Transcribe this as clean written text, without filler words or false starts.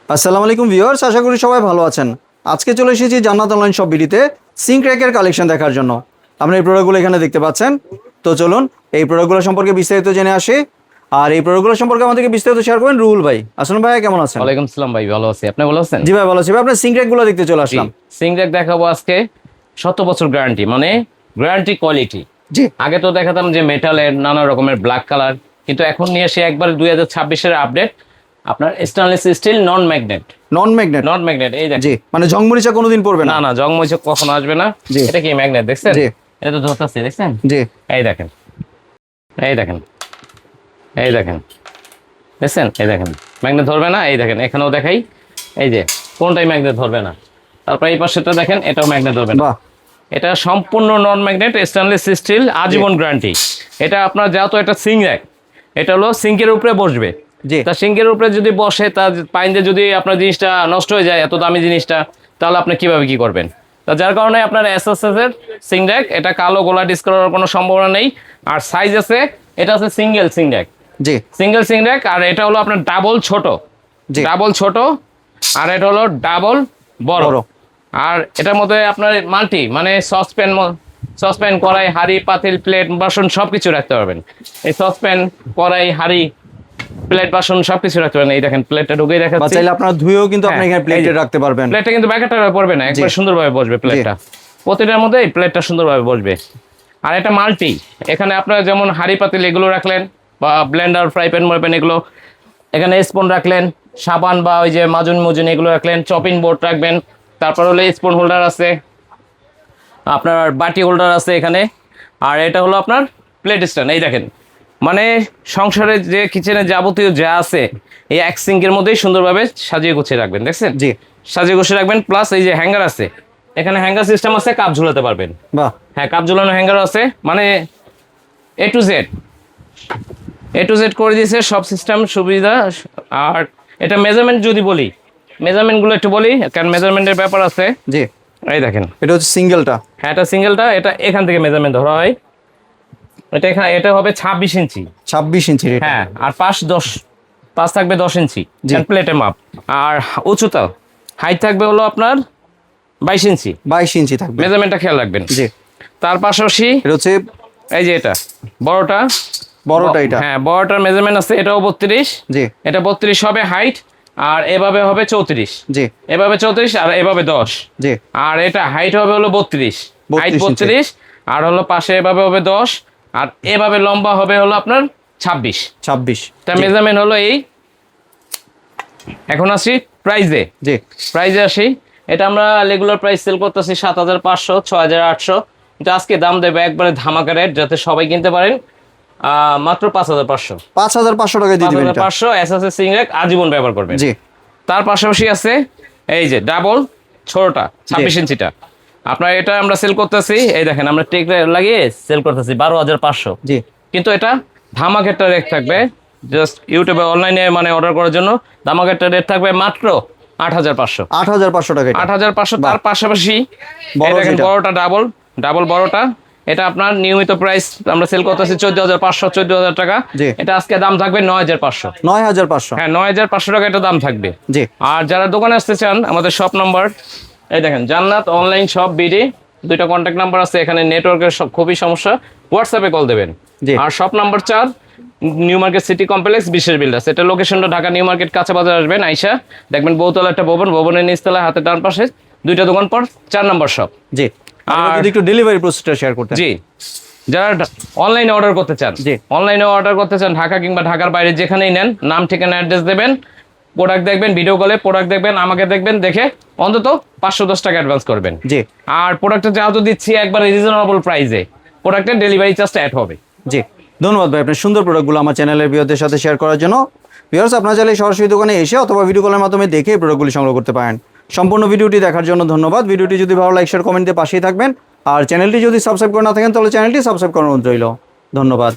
আসসালামু আলাইকুম ভিউয়ার্স, আশা করি সবাই ভালো আছেন। আজকে চলে এসেছি জান্নাত অনলাইন শপ বিডিতে সিঙ্ক র্যাকের কালেকশন দেখার জন্য। আপনারা এই প্রোডাক্টগুলো এখানে দেখতে পাচ্ছেন। তো চলুন এই প্রোডাক্টগুলো সম্পর্কে বিস্তারিত জেনে আসি। আর এই প্রোডাক্টগুলো সম্পর্কে আমাদেরকে বিস্তারিত শেয়ার করেন রুহুল ভাই। আসসালাম ভাই, কেমন আছেন? ওয়ালাইকুম সালাম ভাই, ভালো আছি। আপনি ভালো আছেন? জি ভাই, ভালো আছি ভাই। আপনার সিঙ্ক র্যাকগুলো দেখতে চলে আসলাম। সিঙ্ক র্যাক দেখাবো আজকে 7 বছর গ্যারান্টি, মানে গ্যারান্টি কোয়ালিটি। জি, আগে তো দেখাতাম যে মেটালের নানা রকমের ব্ল্যাক কালার, কিন্তু এখন নিয়ে এসে একবার 2026-এর আপডেট আপনার স্টেনলেস স্টিল নন ম্যাগনেট। নন ম্যাগনেট। নন ম্যাগনেট, এই দেখেন। জি, মানে জংমরিচা কোনোদিন পড়বে না। না না, জং মরিচা কখনো আসবে না। জি। এটা কি ম্যাগনেট দেখছেন? জি। এটা তো ধরতেছে, দেখছেন? জি, এই দেখেন, এই দেখেন, এই দেখেন, দেখছেন? এই দেখেন, ম্যাগনেট ধরবে না। এই দেখেন, এখানেও দেখাই, এই যে কোনটাই ম্যাগনেট ধরবে না। তারপর এই পাশেটা দেখেন, এটাও ম্যাগনেট ধরবে না। বাহ। এটা সম্পূর্ণ নন ম্যাগনেট স্টেনলেস স্টিল, আজীবন গ্যারান্টি। এটা আপনার যেহেতু এটা সিঙ্ক র্যাক, এটা হলো সিঙ্কের উপরে বসবে। জি। তা সিঙ্কের উপরে যদি বসে, তার পাইন্দে যদি আপনার জিনিসটা নষ্ট হয়ে যায়, এত দামি জিনিসটা, তাহলে আপনি কিভাবে কি করবেন? তা যার কারণে আপনার এসএসএস এর সিঙ্ক র্যাক, এটা কালো গোলা ডিসকালার কোনো সম্ভাবনা নেই। আর সাইজ আছে, এটা আছে সিঙ্গেল সিঙ্ক র্যাক। জি। সিঙ্গেল সিঙ্ক র্যাক, আর এটা হলো আপনার ডাবল ছোট। জি। ডাবল ছোট, আর এটা হলো ডাবল বড়। বড়। আর এটার মধ্যে আপনার মাল্টি, মানে সসপ্যান, কড়াই, হাঁড়ি, পাতিল, প্লেট, বাসন সবকিছু রাখতে পারবেন। এই সসপ্যান, কড়াই, হাঁড়ি, প্লেট, বাসন সবকিছু রাখতে পারবেন। এই দেখেন, প্লেটটা ঢুকেই বা দেখাচ্ছি। চাইলে আপনারা ধুয়েও কিন্তু আপনি হ্যাঁ, এখানে এই প্লেটে যে রাখতে পারবেন। প্লেটটা কিন্তু ব্যাকেটটা পড়বে না, একবার সুন্দরভাবে বসবে প্লেটটা। প্রতিটার মধ্যে এই প্লেটটা সুন্দরভাবে বসবে। আর এটা মাল্টি, এখানে আপনারা যেমন হাঁড়ি, পাতিল এগুলো রাখলেন, বা ব্লেন্ডার, ফ্রাই প্যান, ময় প্যান এগুলো, এখানে স্পুন রাখলেন, সাবান বা ওই যে মাজুন এগুলো রাখলেন, চপিং বোর্ড রাখবেন। তারপর হলো স্পুন হোল্ডার আছে, আপনার বাটি হোল্ডার আছে এখানে। আর এটা হলো আপনার প্লেট স্ট্যান্ড। এই দেখেন, মানে সংসারে যে কিচেনে যাবতীয় যা আছে, এই এক সিঙ্কের মধ্যেই সুন্দরভাবে সাজিয়ে গুছিয়ে রাখবেন। দেখছেন? জি। সাজিয়ে গুছিয়ে রাখবেন। প্লাস এই যে হ্যাঙ্গার আছে, এখানে হ্যাঙ্গার সিস্টেম আছে, কাপ ঝুলাতে পারবেন। বাহ। হ্যাঁ, কাপ ঝুলানো হ্যাঙ্গার আছে, মানে এ টু জেড করে দিয়েছে সব সিস্টেম সুবিধা। আর এটা মেজারমেন্ট যদি বলি, মেজারমেন্টগুলো একটু বলি, কারণ মেজারমেন্টের ব্যাপার আছে। জি। এই দেখেন, এটা হচ্ছে সিঙ্গেলটা। হ্যাঁ, এটা সিঙ্গেলটা। এটা এখান থেকে মেজারমেন্ট ধরা হয়। এটা হবে 26 ইঞ্চি। 26 ইঞ্চি। হ্যাঁ, আর পাশ থাকবে 10 ইঞ্চি প্লেটের মাপ। আর উচ্চতা, হাইট থাকবে হলো আপনার 22 ইঞ্চি। 22 ইঞ্চি থাকবে। মেজারমেন্টটা খেয়াল রাখবেন। জি। তার পাশাপাশি এটা হচ্ছে এই যে এটা বড়টা, এটা। হ্যাঁ, বড়টার মেজারমেন্ট আছে, এটাও 32। জি। এটা 32 হবে হাইট, আর এভাবে হবে 34। জি। এভাবে 34, আর এভাবে 10। জি। আর এটা হাইট হবে হলো 32, হাইট 32 ইঞ্চি। 32, আর হলো পাশে এভাবে হবে 10, আর এভাবে লম্বা হবে হলো আপনার 26। 26। তার মেজারমেন্ট হলো এই। এখন আসি প্রাইজে। জি। প্রাইজে আসি, এটা আমরা রেগুলার প্রাইস সেল করতেছি 7500, 6800, কিন্তু আজকে দাম দেবে একবারে ধামাকা রেট, যাতে সবাই কিনতে পারেন। মাত্র 5500। 5500 টাকা দিয়ে দিবেন এটা। 5500 এসএসএস সিঙ্ক র্যাক, আজীবন ব্যবহার করবেন। জি। তার পাশাপাশি আছে এই যে ডাবল ছোটটা 26 ইঞ্চিটা। আপনার এটা আমরা সেল করতেছি, এই দেখেন, আমরা টেক লাগিয়ে সেল করতেছি 12500। জি। কিন্তু এটা ধামাকেরটা রেট থাকবে, জাস্ট ইউটিউবে অনলাইনে মানে অর্ডার করার জন্য ধামাকেরটা রেট থাকবে মাত্র 8500। 8500 টাকা এটা। 8500। তার পাশাপাশি বড় এই দেখেন, যেটা। বড়টা ডাবল বড়টা, এটা আপনার নিয়মিত প্রাইস আমরা সেল করতেছি 14500, 14000 টাকা। জি। এটা আজকে দাম থাকবে 9500। 9500। হ্যাঁ, 9500 টাকা এটা দাম থাকবে। জি। আর যারা দোকানে আসতে চান, আমাদের শপ নাম্বার এই দেখেন, জান্নাত অনলাইন শপ বিডি, দুইটা কন্ট্যাক্ট নাম্বার আছে। এখানে নেটওয়ার্কের খুবই সমস্যা, হোয়াটসঅ্যাপে কল দেবেন। জি। আর shop number 4, New Market City Complex, বিশেষ বিল্ডার্স। এটা লোকেশনটা ঢাকা নিউ মার্কেট কাঁচা বাজার আসবেন, আইসা দেখবেন বহুতলা একটা ভবন, ভবনের নিচতলা হাতে ডান পাশে দুইটা দোকান পর 4 নম্বর শপ। জি। আর যদি একটু ডেলিভারি প্রসেসটা শেয়ার করতেন। জি, যারা অনলাইনে অর্ডার করতে চান, জি। অনলাইনে অর্ডার করতে চান, ঢাকা কিংবা ঢাকার বাইরে যেখানেই নেন, নাম, ঠিকানা, অ্যাড্রেস দেবেন, প্রোডাক্ট দেখবেন, ভিডিও কলে প্রোডাক্ট দেখবেন, আমাকে দেখবেন, দেখে অন্তত 510 টাকা অ্যাডভান্স করবেন। জি। আর প্রোডাক্টটা যেহেতু দিচ্ছি একবার রিজনেবল প্রাইসে, প্রোডাক্টের ডেলিভারি চার্জটা অ্যাড হবে। জি। ধন্যবাদ ভাই আপনার সুন্দর প্রোডাক্টগুলো আমার চ্যানেলের ভিউয়ারদের সাথে শেয়ার করার জন্য। ভিউয়ার্স, আপনারা চাইলে সরাসরি দোকানে এসে অথবা ভিডিও কলের মাধ্যমে দেখে এই প্রোডাক্টগুলি সংগ্রহ করতে পারেন। সম্পূর্ণ ভিডিওটি দেখার জন্য ধন্যবাদ। ভিডিওটি যদি ভালো লাইক, শেয়ার, কমেন্ট দিয়ে পাশেই থাকবেন। আর চ্যানেলটি যদি সাবস্ক্রাইব করে না থাকেন, তাহলে চ্যানেলটি সাবস্ক্রাইব করার অনুরোধ রইল। ধন্যবাদ।